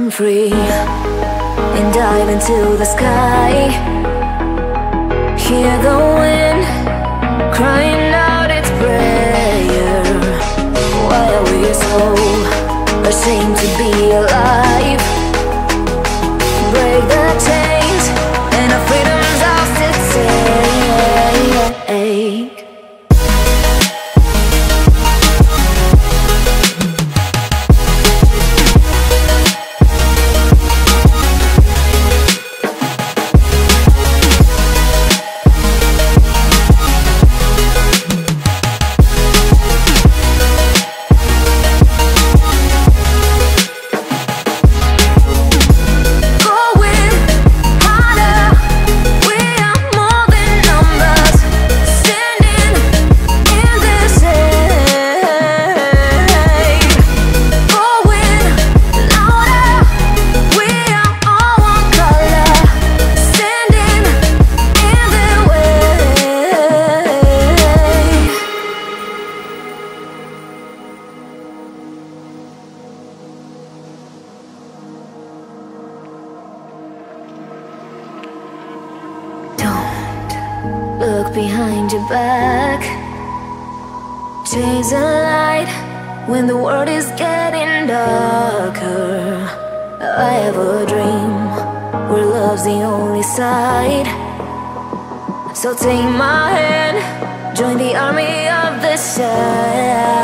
I'm free and dive into the sky. Hear the wind crying out its prayer. Why are we so ashamed to be alive? Break the chains and our freedom's ours to take. Look behind your back. Chase a light when the world is getting darker. I have a dream where love's the only side. So take my hand, join the army of the shadows.